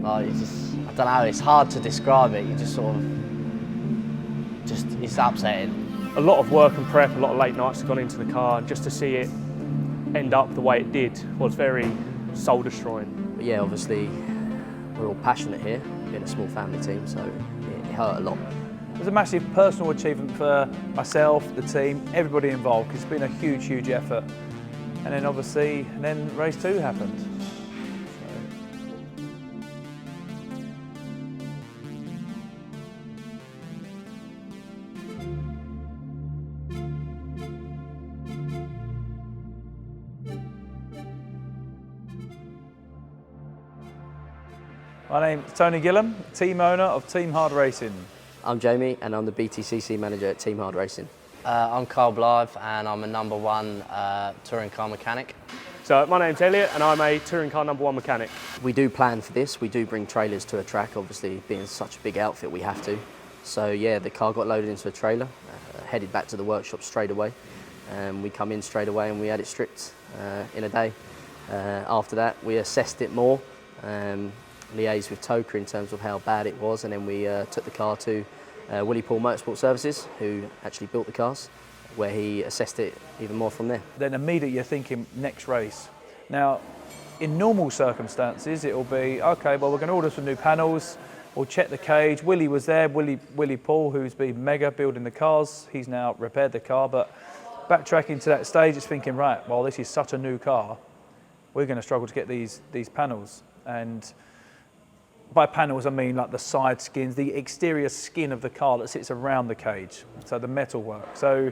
Like, I don't know, it's hard to describe it. You just sort of, it's upsetting. A lot of work and prep, a lot of late nights have gone into the car, and just to see it end up the way it did was very soul destroying. But yeah, obviously we're all passionate here, being a small family team, so it hurt a lot. It was a massive personal achievement for myself, the team, everybody involved, because it's been a huge, huge effort. And then obviously, race 2 happened. My name's Tony Gilham, team owner of Team Hard Racing. I'm Jamie and I'm the BTCC manager at Team Hard Racing. I'm Carl Blythe and I'm a #1 touring car mechanic. So my name's Elliot and I'm a touring car #1 mechanic. We do plan for this, we do bring trailers to a track, obviously being such a big outfit we have to. So yeah, the car got loaded into a trailer, headed back to the workshop straight away. We come in straight away and we had it stripped in a day. After that we assessed it more. Liaised with Toka in terms of how bad it was, and then we took the car to Willie Poole Motorsport services, who actually built the cars, where he assessed it even more from there. Then immediately you're thinking next race. Now, in normal circumstances, it'll be, okay, well, we're going to order some new panels, we'll check the cage. Willie was there, Willie Poole, who's been mega building the cars. He's now repaired the car, but backtracking to that stage, it's thinking, right, well, this is such a new car, we're going to struggle to get these panels. And by panels, I mean like the side skins, the exterior skin of the car that sits around the cage, so the metal work. So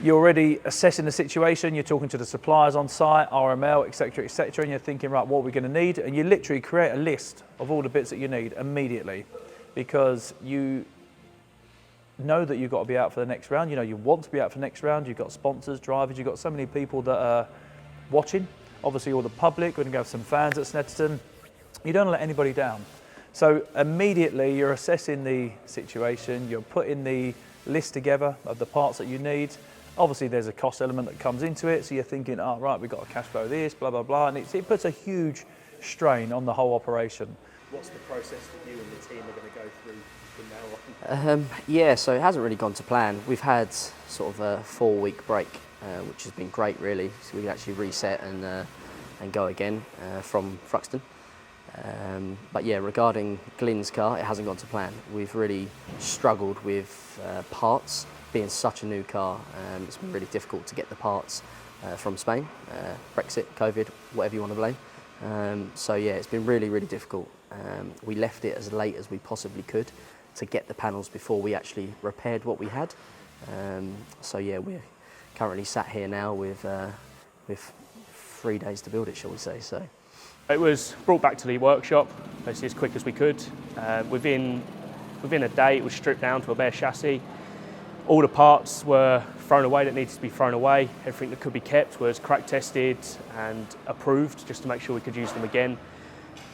you're already assessing the situation, you're talking to the suppliers on site, RML, etc., and you're thinking, right, what are we going to need? And you literally create a list of all the bits that you need immediately, because you know that you've got to be out for the next round, you know you want to be out for the next round, you've got sponsors, drivers, you've got so many people that are watching, obviously all the public, we're going to have some fans at Snetterton. You don't let anybody down. So immediately you're assessing the situation, you're putting the list together of the parts that you need. Obviously there's a cost element that comes into it, so you're thinking, oh right, we've got to cash flow this, blah, blah, blah, and it puts a huge strain on the whole operation. What's the process that you and the team are going to go through from now on? Yeah, so it hasn't really gone to plan. We've had sort of a 4-week break, which has been great really, so we can actually reset and go again from Thruxton. But yeah, regarding Glynn's car, it hasn't gone to plan. We've really struggled with parts. Being such a new car, it's been really difficult to get the parts from Spain, Brexit, COVID, whatever you want to blame. So yeah, it's been really, really difficult. We left it as late as we possibly could to get the panels before we actually repaired what we had. So yeah, we're currently sat here now with 3 days to build it, shall we say. So. It was brought back to the workshop, basically as quick as we could. Within a day, it was stripped down to a bare chassis. All the parts were thrown away that needed to be thrown away. Everything that could be kept was crack tested and approved, just to make sure we could use them again.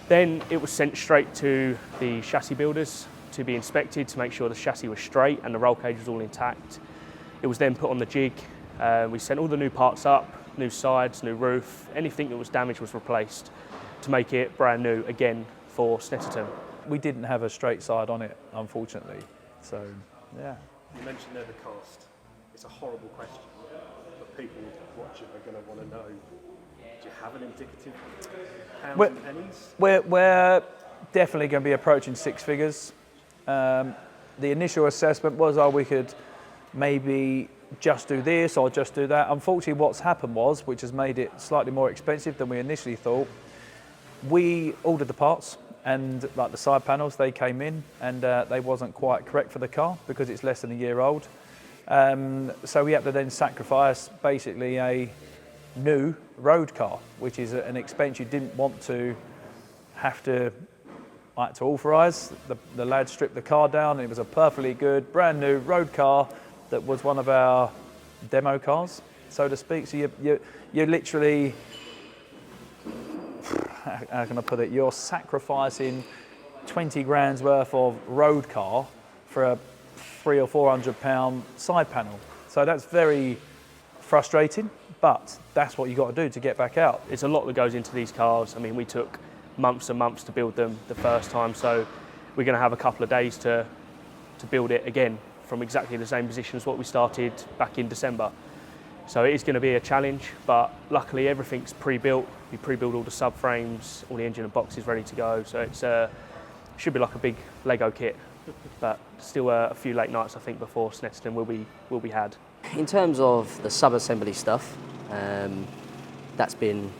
Then it was sent straight to the chassis builders to be inspected to make sure the chassis was straight and the roll cage was all intact. It was then put on the jig. We sent all the new parts up, new sides, new roof. Anything that was damaged was replaced to make it brand new again for Snetterton. We didn't have a straight side on it, unfortunately. So, yeah. You mentioned there the cost. It's a horrible question, but people watching are going to want to know, do you have an indicative pounds and pennies? We're definitely going to be approaching 6 figures. The initial assessment was, we could maybe just do this or just do that. Unfortunately, what's happened was, which has made it slightly more expensive than we initially thought, we ordered the parts, and like the side panels, they came in and they wasn't quite correct for the car because it's less than a year old. So we had to then sacrifice basically a new road car, which is an expense you didn't want to have to authorise. The lads stripped the car down, and it was a perfectly good, brand new road car that was one of our demo cars, so to speak. So you're literally, how can I put it, you're sacrificing 20 grand's worth of road car for a £300 or £400 side panel. So that's very frustrating, but that's what you got to do to get back out. It's a lot that goes into these cars. I mean, we took months and months to build them the first time, so we're going to have a couple of days to build it again from exactly the same position as what we started back in December. So it is going to be a challenge, but luckily everything's pre-built. We pre-built all the subframes, all the engine and boxes ready to go, so it's should be like a big Lego kit, but still a few late nights I think before Snetterton will be had. In terms of the sub-assembly stuff, that's been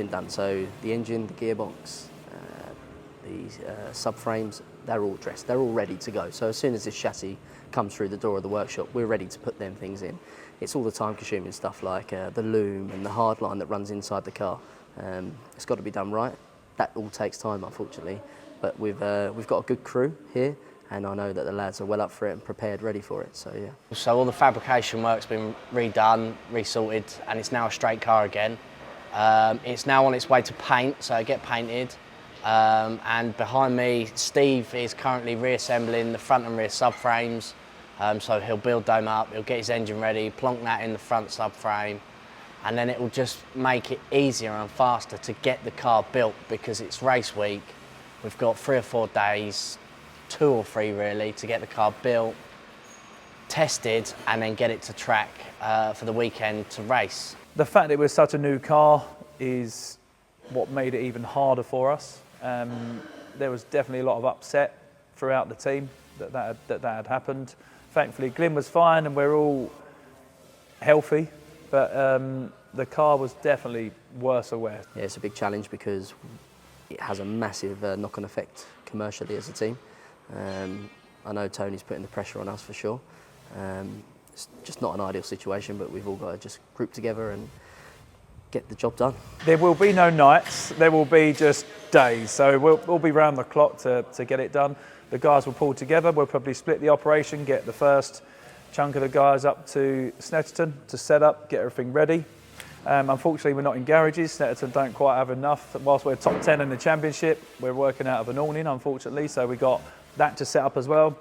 done. So the engine, the gearbox, the subframes, they're all dressed. They're all ready to go. So as soon as this chassis comes through the door of the workshop, we're ready to put them things in. It's all the time-consuming stuff like the loom and the hard line that runs inside the car. It's got to be done right. That all takes time, unfortunately. But we've got a good crew here, and I know that the lads are well up for it and prepared, ready for it. So yeah. So all the fabrication work's been redone, resorted, and it's now a straight car again. It's now on its way to paint, so it get painted. And behind me, Steve is currently reassembling the front and rear subframes. So he'll build them up, he'll get his engine ready, plonk that in the front subframe, and then it will just make it easier and faster to get the car built because it's race week. We've got 3 or 4 days, 2 or 3 really, to get the car built, tested, and then get it to track for the weekend to race. The fact that it was such a new car is what made it even harder for us. There was definitely a lot of upset throughout the team that had happened. Thankfully, Glynn was fine and we're all healthy, but the car was definitely worse aware. Yeah, it's a big challenge because it has a massive knock-on effect commercially as a team. I know Tony's putting the pressure on us for sure. It's just not an ideal situation, but we've all got to just group together and get the job done. There will be no nights, there will be just days. So we'll be round the clock to get it done. The guys will pull together, we'll probably split the operation, get the first chunk of the guys up to Snetterton to set up, get everything ready. Unfortunately, we're not in garages. Snetterton don't quite have enough. Whilst we're top 10 in the championship, we're working out of an awning, unfortunately, so we got that to set up as well.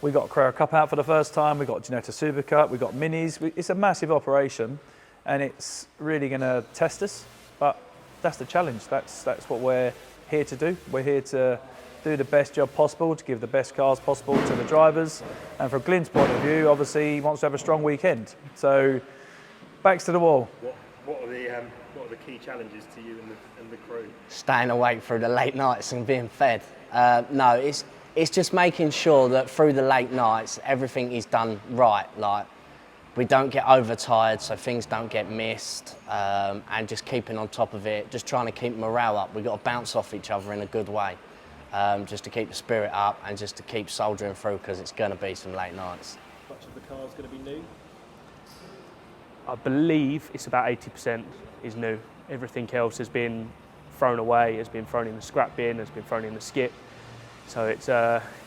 We got Carrera Cup out for the first time, we got Ginetta Super Cup, we got minis. It's a massive operation and it's really going to test us, but that's the challenge. That's what we're here to do. We're here to do the best job possible, to give the best cars possible to the drivers. And from Glynn's point of view, obviously he wants to have a strong weekend. So, backs to the wall. What are the key challenges to you and the crew? Staying awake through the late nights and being fed. No, it's just making sure that through the late nights everything is done right. Like we don't get overtired, so things don't get missed, and just keeping on top of it, just trying to keep morale up. We've got to bounce off each other in a good way, just to keep the spirit up and just to keep soldiering through because it's going to be some late nights. Much of the car's going to be new? I believe it's about 80% is new. Everything else has been thrown away, has been thrown in the scrap bin, has been thrown in the skip. So it's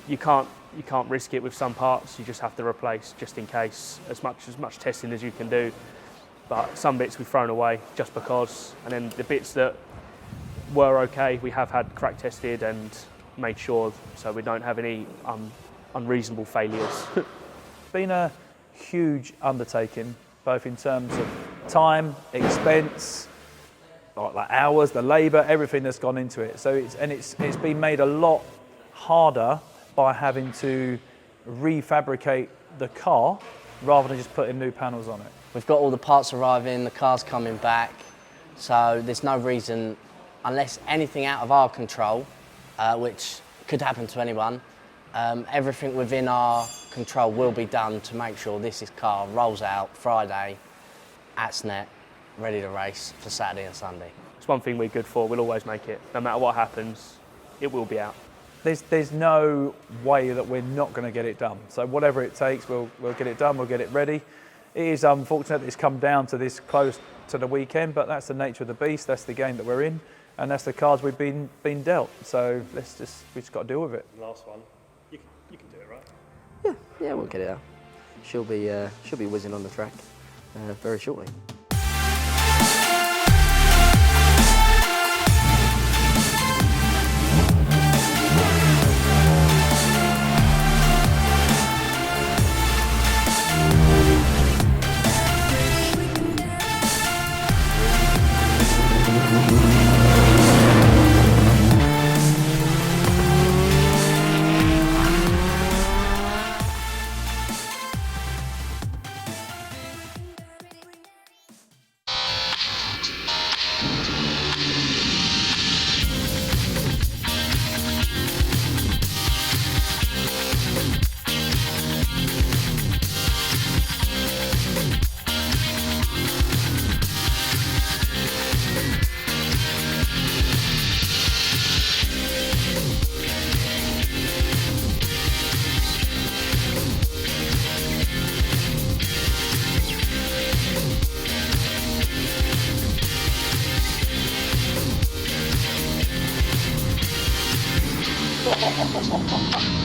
you can't risk it with some parts. You just have to replace just in case, as much testing as you can do. But some bits we've thrown away just because, and then the bits that were okay, we have had crack tested and made sure so we don't have any unreasonable failures. It's been a huge undertaking, both in terms of time, expense, like hours, the labour, everything that's gone into it. So it's been made a lot harder by having to refabricate the car rather than just putting new panels on it. We've got all the parts arriving, the car's coming back, so there's no reason, unless anything out of our control, which could happen to anyone, everything within our control will be done to make sure this car rolls out Friday at Snet, ready to race for Saturday and Sunday. It's one thing we're good for, we'll always make it. No matter what happens, it will be out. There's no way that we're not going to get it done. So whatever it takes, we'll get it done, we'll get it ready. It is unfortunate that it's come down to this close to the weekend, but that's the nature of the beast, that's the game that we're in, and that's the cards we've been dealt. So we just got to deal with it. Last one, you can do it, right? Yeah, we'll get it out. She'll be whizzing on the track very shortly. Right.